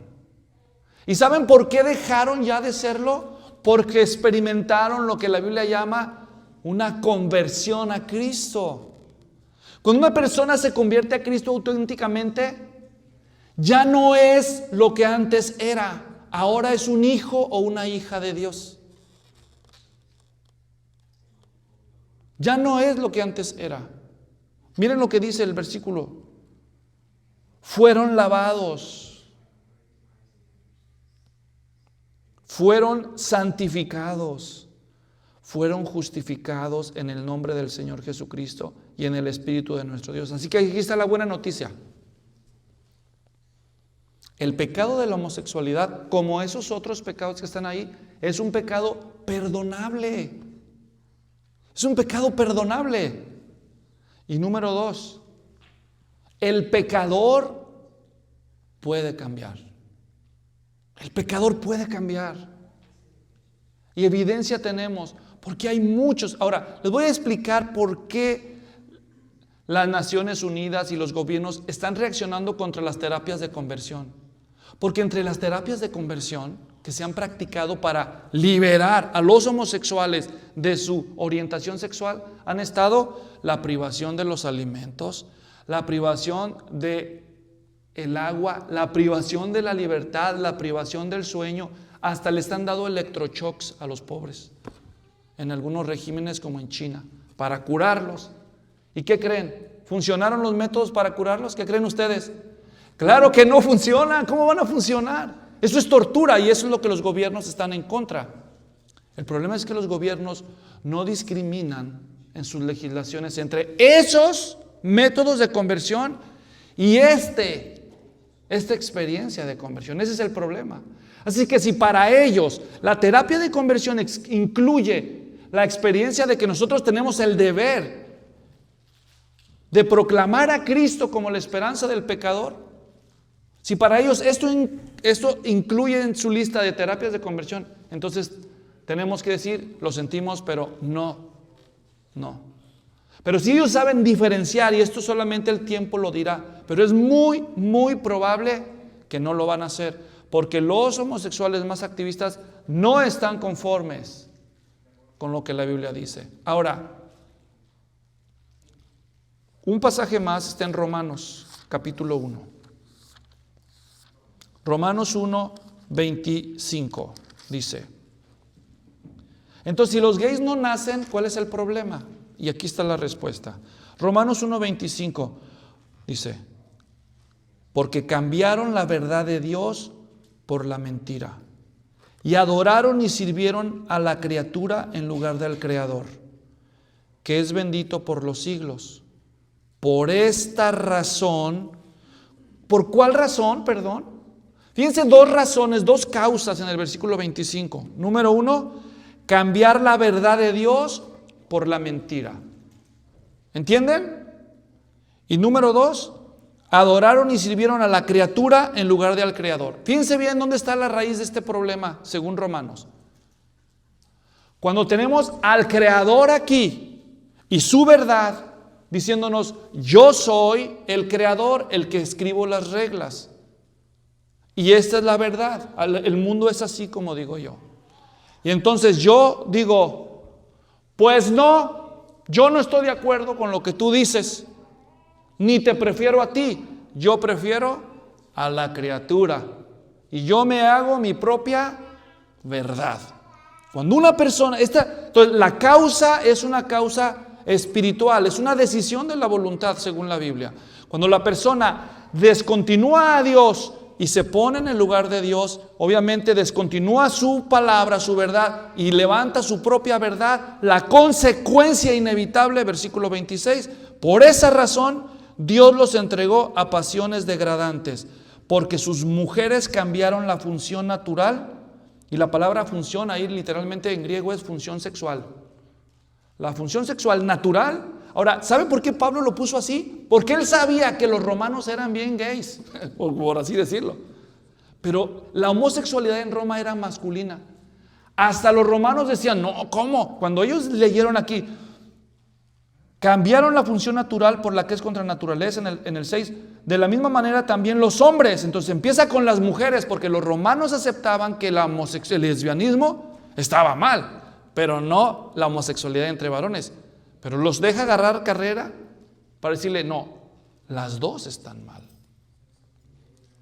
¿Y saben por qué dejaron ya de serlo? Porque experimentaron lo que la Biblia llama una conversión a Cristo. Cuando una persona se convierte a Cristo auténticamente, ya no es lo que antes era. Ahora es un hijo o una hija de Dios. Ya no es lo que antes era. Miren lo que dice el versículo. Fueron lavados, fueron santificados, fueron justificados en el nombre del Señor Jesucristo y en el Espíritu de nuestro Dios. Así que aquí está la buena noticia. El pecado de la homosexualidad, como esos otros pecados que están ahí, es un pecado perdonable. Es un pecado perdonable. Y número 2, el pecador puede cambiar. El pecador puede cambiar. Y evidencia tenemos, porque hay muchos. Ahora, les voy a explicar por qué las Naciones Unidas y los gobiernos están reaccionando contra las terapias de conversión. Porque entre las terapias de conversión que se han practicado para liberar a los homosexuales de su orientación sexual, han estado la privación de los alimentos, la privación de el agua, la privación de la libertad, la privación del sueño, hasta les han dado electroshocks a los pobres en algunos regímenes como en China para curarlos. ¿Y qué creen? ¿Funcionaron los métodos para curarlos? ¿Qué creen ustedes? Claro que no funcionan. ¿Cómo van a funcionar? Eso es tortura y eso es lo que los gobiernos están en contra. El problema es que los gobiernos no discriminan en sus legislaciones entre esos métodos de conversión y esta experiencia de conversión. Ese es el problema. Así que si para ellos la terapia de conversión incluye la experiencia de que nosotros tenemos el deber de proclamar a Cristo como la esperanza del pecador, si para ellos esto incluye en su lista de terapias de conversión, entonces tenemos que decir, lo sentimos, pero no. Pero si ellos saben diferenciar, y esto solamente el tiempo lo dirá, pero es muy, muy probable que no lo van a hacer, porque los homosexuales más activistas no están conformes con lo que la Biblia dice. Ahora, un pasaje más está en Romanos, capítulo 1. Romanos 1, 25 dice. Entonces, si los gays no nacen, ¿cuál es el problema? Y aquí está la respuesta. Romanos 1, 25 dice, porque cambiaron la verdad de Dios por la mentira y adoraron y sirvieron a la criatura en lugar del Creador, que es bendito por los siglos. Por esta razón, ¿por cuál razón? Perdón. Fíjense, dos razones, dos causas en el versículo 25. Número 1, cambiar la verdad de Dios por la mentira. ¿Entienden? Y número 2, adoraron y sirvieron a la criatura en lugar de al Creador. Fíjense bien dónde está la raíz de este problema, según Romanos. Cuando tenemos al Creador aquí y su verdad diciéndonos, yo soy el Creador, el que escribo las reglas. Y esta es la verdad. El mundo es así como digo yo. Y entonces yo digo, pues no, yo no estoy de acuerdo con lo que tú dices, ni te prefiero a ti, yo prefiero a la criatura. Y yo me hago mi propia verdad. Cuando una persona, entonces la causa es una causa espiritual, es una decisión de la voluntad según la Biblia. Cuando la persona descontinúa a Dios y se pone en el lugar de Dios, obviamente descontinúa su palabra, su verdad, y levanta su propia verdad, la consecuencia inevitable, versículo 26, por esa razón Dios los entregó a pasiones degradantes, porque sus mujeres cambiaron la función natural, y la palabra función ahí literalmente en griego es función sexual. La función sexual natural. Ahora, ¿sabe por qué Pablo lo puso así? Porque él sabía que los romanos eran bien gays, por así decirlo. Pero la homosexualidad en Roma era masculina. Hasta los romanos decían, no, ¿cómo? Cuando ellos leyeron aquí, Cambiaron la función natural por la que es contra naturaleza en el 6. De la misma manera también los hombres. Entonces empieza con las mujeres, porque los romanos aceptaban que el lesbianismo estaba mal, pero no la homosexualidad entre varones. Pero los deja agarrar carrera para decirle, no, las dos están mal.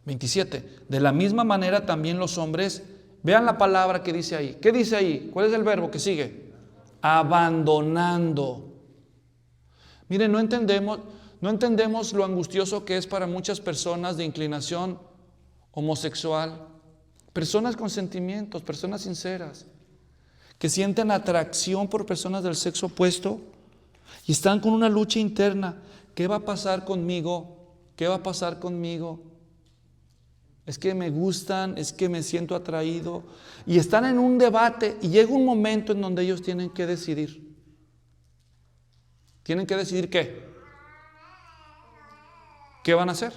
27. De la misma manera también los hombres, vean la palabra que dice ahí. ¿Qué dice ahí? ¿Cuál es el verbo que sigue? Abandonando. Miren, no entendemos lo angustioso que es para muchas personas de inclinación homosexual, personas con sentimientos, personas sinceras, que sienten atracción por personas del sexo opuesto y están con una lucha interna. ¿Qué va a pasar conmigo? ¿Qué va a pasar conmigo? Es que me gustan, es que me siento atraído. Y están en un debate y llega un momento en donde ellos tienen que decidir. ¿Tienen que decidir qué? ¿Qué van a hacer?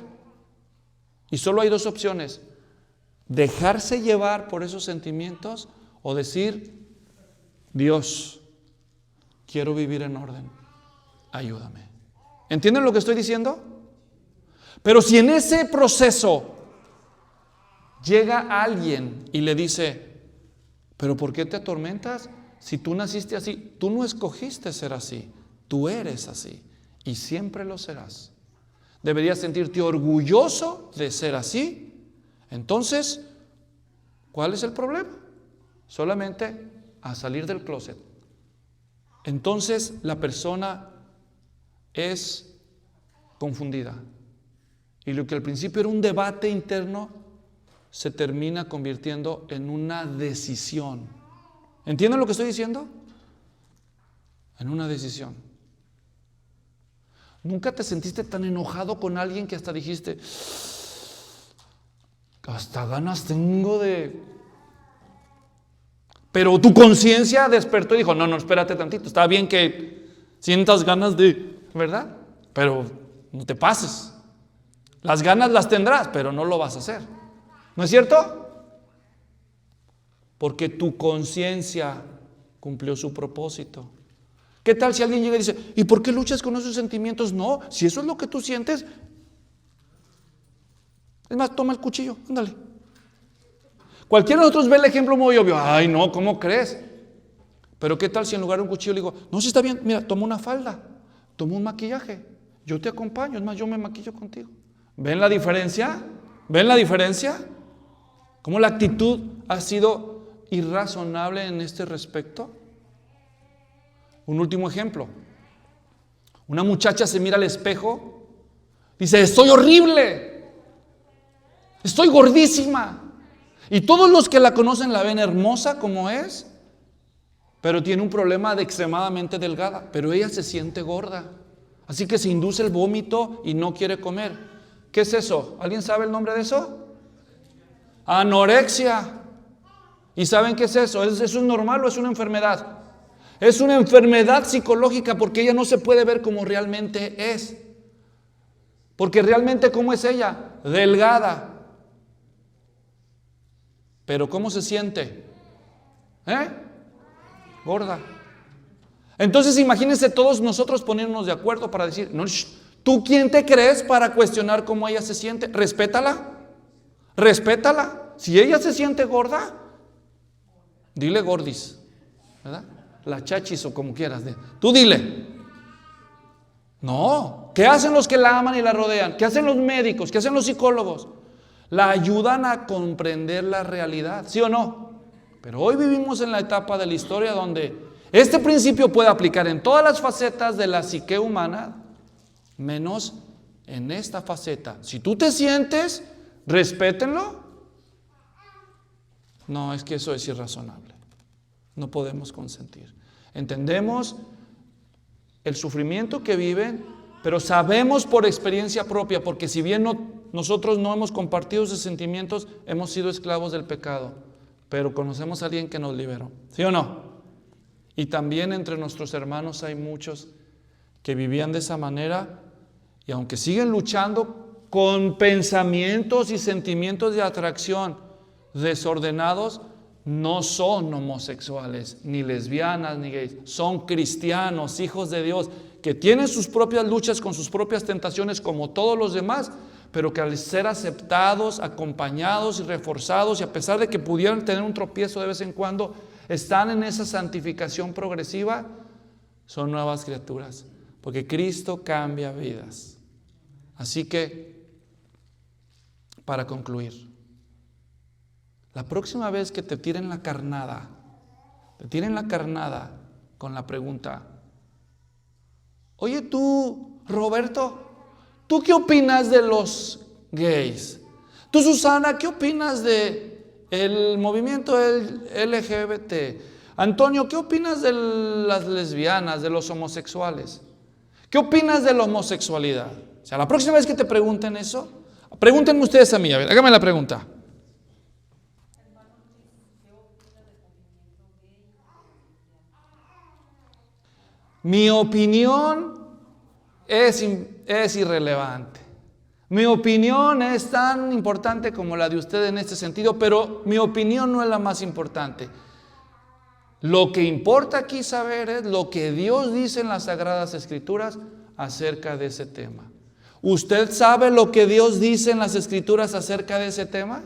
Y solo hay dos opciones: dejarse llevar por esos sentimientos o decir, Dios, quiero vivir en orden, ayúdame. ¿Entienden lo que estoy diciendo? Pero si en ese proceso llega alguien y le dice, pero ¿por qué te atormentas? Si tú naciste así, tú no escogiste ser así, tú eres así y siempre lo serás. Deberías sentirte orgulloso de ser así. Entonces, ¿cuál es el problema? Solamente a salir del closet. Entonces la persona es confundida. Y lo que al principio era un debate interno se termina convirtiendo en una decisión. ¿Entienden lo que estoy diciendo? En una decisión. ¿Nunca te sentiste tan enojado con alguien que hasta dijiste, hasta ganas tengo de... Pero tu conciencia despertó y dijo, no, espérate tantito, está bien que sientas ganas de, ¿verdad? Pero no te pases. Las ganas las tendrás, pero no lo vas a hacer. ¿No es cierto? Porque tu conciencia cumplió su propósito. ¿Qué tal si alguien llega y dice, ¿y por qué luchas con esos sentimientos? No, si eso es lo que tú sientes, es más, toma el cuchillo, ándale. Cualquiera de nosotros ve el ejemplo muy obvio. Ay, no, ¿cómo crees? Pero ¿qué tal si en lugar de un cuchillo le digo, no, si está bien, mira, toma una falda, toma un maquillaje, yo te acompaño, es más, yo me maquillo contigo. ¿Ven la diferencia? ¿Ven la diferencia? ¿Cómo la actitud ha sido irrazonable en este respecto? Un último ejemplo. Una muchacha se mira al espejo, dice, estoy horrible, estoy gordísima. Y todos los que la conocen la ven hermosa como es, pero tiene un problema de extremadamente delgada, pero ella se siente gorda. Así que se induce el vómito y no quiere comer. ¿Qué es eso? ¿Alguien sabe el nombre de eso? Anorexia. ¿Y saben qué es eso? ¿Eso es normal o es una enfermedad? Es una enfermedad psicológica porque ella no se puede ver como realmente es. Porque realmente, ¿cómo es ella? Delgada. Pero ¿cómo se siente? Gorda. Entonces imagínense todos nosotros ponernos de acuerdo para decir, no, ¿tú quién te crees para cuestionar cómo ella se siente? Respétala. Respétala. Si ella se siente gorda, dile gordis, ¿verdad? La chachis o como quieras. Tú dile. No. ¿Qué hacen los que la aman y la rodean? ¿Qué hacen los médicos? ¿Qué hacen los psicólogos? La ayudan a comprender la realidad, ¿sí o no? Pero hoy vivimos en la etapa de la historia donde este principio puede aplicar en todas las facetas de la psique humana, menos en esta faceta. Si tú te sientes, respétenlo. No, es que eso es irrazonable. No podemos consentir. Entendemos el sufrimiento que viven, pero sabemos por experiencia propia, porque si bien nosotros no hemos compartido esos sentimientos, hemos sido esclavos del pecado, pero conocemos a alguien que nos liberó, ¿sí o no? Y también entre nuestros hermanos hay muchos que vivían de esa manera y aunque siguen luchando con pensamientos y sentimientos de atracción desordenados, no son homosexuales, ni lesbianas, ni gays, son cristianos, hijos de Dios, que tienen sus propias luchas con sus propias tentaciones como todos los demás, pero que al ser aceptados, acompañados y reforzados, y a pesar de que pudieran tener un tropiezo de vez en cuando, están en esa santificación progresiva, son nuevas criaturas, porque Cristo cambia vidas. Así que, para concluir, la próxima vez que te tiren la carnada con la pregunta: oye tú, Roberto, ¿tú qué opinas de los gays? Tú, Susana, ¿qué opinas de el movimiento LGBT? Antonio, ¿qué opinas de las lesbianas, de los homosexuales? ¿Qué opinas de la homosexualidad? O sea, la próxima vez que te pregunten eso, pregúntenme ustedes a mí, a ver, háganme la pregunta. Mi opinión es irrelevante. Mi opinión es tan importante como la de usted en este sentido, pero mi opinión no es la más importante. Lo que importa aquí saber es lo que Dios dice en las Sagradas Escrituras acerca de ese tema. ¿Usted sabe lo que Dios dice en las Escrituras acerca de ese tema?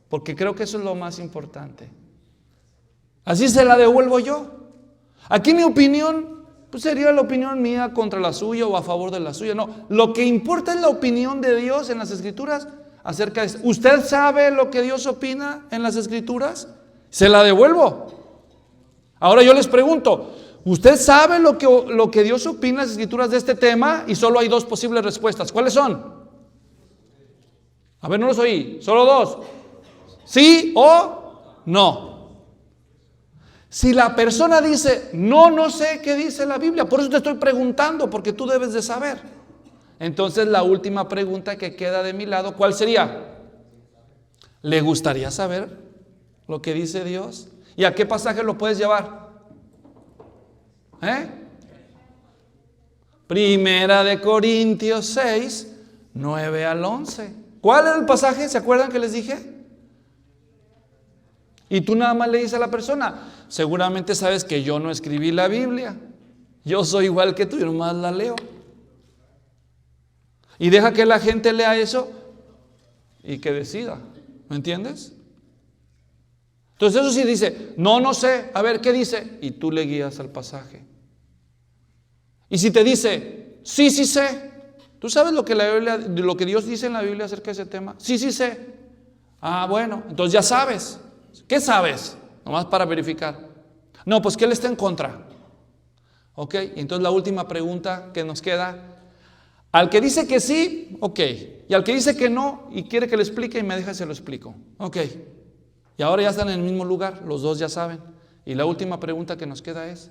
Porque creo que eso es lo más importante. Así se la devuelvo yo. Aquí mi opinión pues sería la opinión mía contra la suya o a favor de la suya. No, lo que importa es la opinión de Dios en las Escrituras acerca de eso. ¿Usted sabe lo que Dios opina en las Escrituras? Se la devuelvo. Ahora yo les pregunto, ¿usted sabe lo que Dios opina en las Escrituras de este tema? Y solo hay dos posibles respuestas. ¿Cuáles son? A ver, no los oí. Solo dos. ¿Sí o no? Si la persona dice, no sé qué dice la Biblia, por eso te estoy preguntando, porque tú debes de saber. Entonces la última pregunta que queda de mi lado, ¿cuál sería? ¿Le gustaría saber lo que dice Dios? ¿Y a qué pasaje lo puedes llevar? Primera de Corintios 6, 9 al 11. ¿Cuál era el pasaje? ¿Se acuerdan que les dije? Y tú nada más le dices a la persona, seguramente sabes que yo no escribí la Biblia. Yo soy igual que tú, yo nomás la leo. Y deja que la gente lea eso y que decida. ¿Me entiendes? Entonces eso sí dice, no sé, a ver, ¿qué dice? Y tú le guías al pasaje. Y si te dice, sí sé, ¿tú sabes lo que Dios dice en la Biblia acerca de ese tema? Sí sé. Ah, bueno, entonces ya sabes. ¿Qué sabes? Nomás para verificar. No, pues que Él está en contra. Ok, y entonces la última pregunta que nos queda, al que dice que sí, ok, y al que dice que no y quiere que le explique y me deja se lo explico. Ok, y ahora ya están en el mismo lugar, los dos ya saben. Y la última pregunta que nos queda es,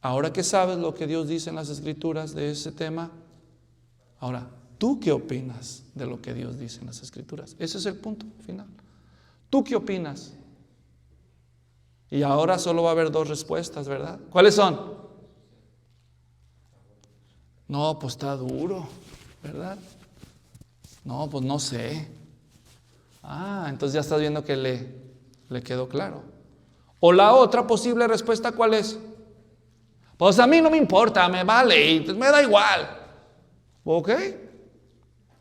ahora que sabes lo que Dios dice en las Escrituras de ese tema, ahora, ¿tú qué opinas de lo que Dios dice en las Escrituras? Ese es el punto final. ¿Tú qué opinas? Y ahora solo va a haber dos respuestas, ¿verdad? ¿Cuáles son? No, pues está duro, ¿verdad? No, pues no sé. Ah, entonces ya estás viendo que le quedó claro. O la otra posible respuesta, ¿cuál es? Pues a mí no me importa, me vale y me da igual. ¿Ok?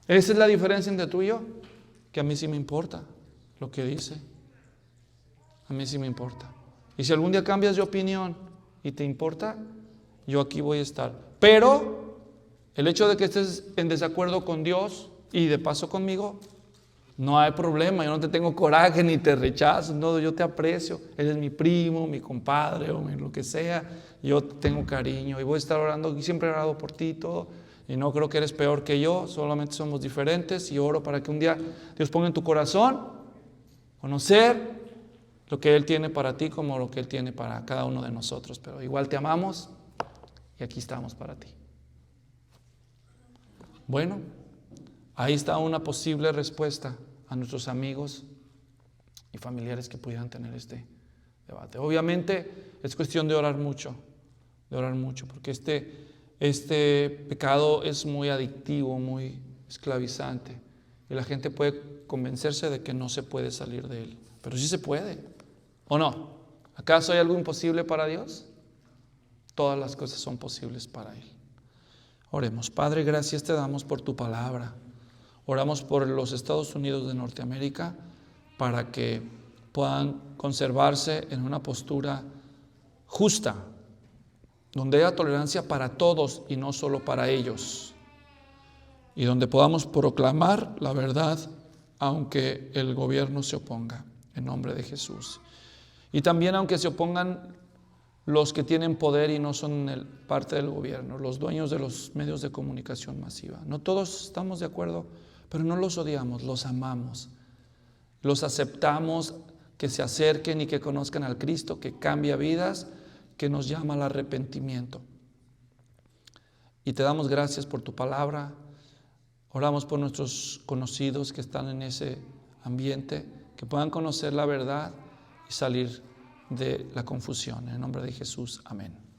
Esa es la diferencia entre tú y yo, que a mí sí me importa lo que dice. A mí sí me importa. Y si algún día cambias de opinión y te importa, yo aquí voy a estar. Pero el hecho de que estés en desacuerdo con Dios y de paso conmigo, no hay problema. Yo no te tengo coraje ni te rechazo. No, yo te aprecio. Eres mi primo, mi compadre o lo que sea. Yo tengo cariño y voy a estar orando. Y siempre he orado por ti y todo. Y no creo que eres peor que yo. Solamente somos diferentes. Y oro para que un día Dios ponga en tu corazón conocer lo que Él tiene para ti como lo que Él tiene para cada uno de nosotros. Pero igual te amamos y aquí estamos para ti. Bueno, ahí está una posible respuesta a nuestros amigos y familiares que pudieran tener este debate. Obviamente es cuestión de orar mucho, porque este pecado es muy adictivo, muy esclavizante. Y la gente puede convencerse de que no se puede salir de él. Pero sí se puede, ¿o no? ¿Acaso hay algo imposible para Dios? todas las cosas son posibles para Él. Oremos. Padre, gracias te damos por tu palabra. Oramos por los Estados Unidos de Norteamérica para que puedan conservarse en una postura justa, donde haya tolerancia para todos y no solo para ellos, y donde podamos proclamar la verdad aunque el gobierno se oponga, en nombre de Jesús. Y también aunque se opongan los que tienen poder y no son parte del gobierno, los dueños de los medios de comunicación masiva. No todos estamos de acuerdo, pero no los odiamos, los amamos. Los aceptamos, que se acerquen y que conozcan al Cristo, que cambia vidas, que nos llama al arrepentimiento. Y te damos gracias por tu palabra. Oramos por nuestros conocidos que están en ese ambiente, que puedan conocer la verdad y salir de la confusión. En el nombre de Jesús, amén.